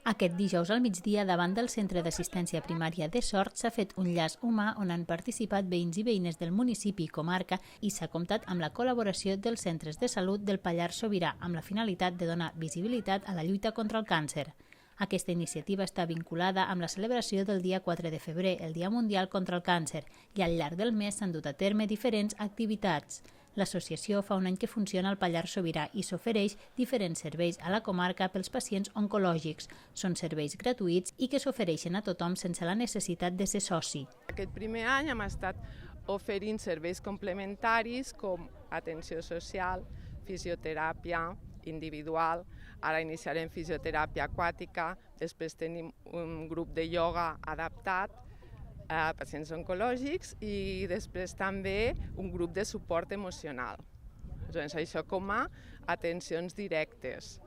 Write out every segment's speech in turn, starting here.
Aquest dijous al migdia, davant del Centre d'Assistència Primària de Sort, s'ha fet un llaç humà on han participat veïns i veïnes del municipi i comarca i s'ha comptat amb la col·laboració dels centres de salut del Pallars Sobirà amb la finalitat de donar visibilitat a la lluita contra el càncer. Aquesta iniciativa està vinculada amb la celebració del dia 4 de febrer, el Dia Mundial contra el Càncer, i al llarg del mes s'han dut a terme diferents activitats. L'associació fa un any que funciona al Pallars Sobirà i s'ofereix diferents serveis a la comarca pels pacients oncològics. Són serveis gratuïts i que s'ofereixen a tothom sense la necessitat de ser soci. Aquest primer any hem estat oferint serveis complementaris com atenció social, fisioteràpia individual, ara iniciarem fisioteràpia aquàtica, després tenim un grup de ioga adaptat a pacients oncològics i després també un grup de suport emocional. Doncs això com a atencions directes.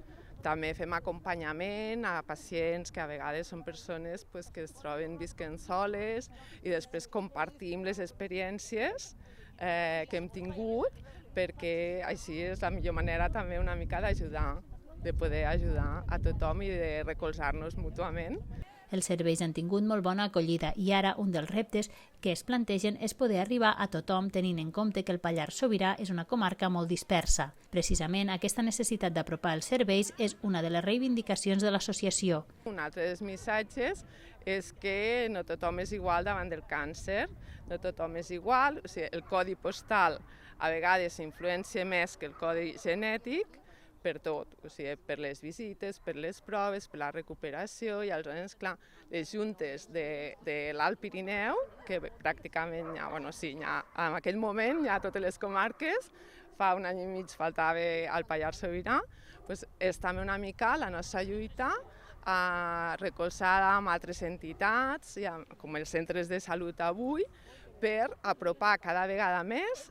També fem acompanyament a pacients que a vegades són persones que es troben visquent soles i després compartim les experiències que hem tingut perquè així és la millor manera també una mica d'ajudar, de poder ajudar a tothom i de recolzar-nos mútuament. Els serveis han tingut molt bona acollida i ara un dels reptes que es plantegen és poder arribar a tothom tenint en compte que el Pallars Sobirà és una comarca molt dispersa. Precisament aquesta necessitat d'apropar els serveis és una de les reivindicacions de l'associació. Un altre dels missatges és que no tothom és igual davant del càncer, no tothom és igual, o sigui, el codi postal a vegades influencia més que el codi genètic, per tot, o sigui, per les visites, per les proves, per la recuperació i aleshores, clar, les juntes de l'Alt Pirineu, que pràcticament en aquell moment hi ha totes les comarques, fa un any i mig faltava al Pallars Sobirà, és també una mica la nostra lluita recolzada amb altres entitats, com els centres de salut avui, per apropar cada vegada més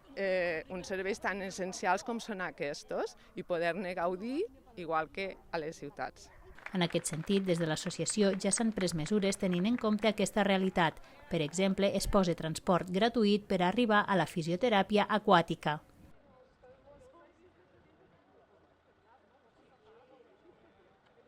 uns serveis tan essencials com són aquests i poder-ne gaudir igual que a les ciutats. En aquest sentit, des de l'associació ja s'han pres mesures tenint en compte aquesta realitat. Per exemple, es posa transport gratuït per arribar a la fisioteràpia aquàtica.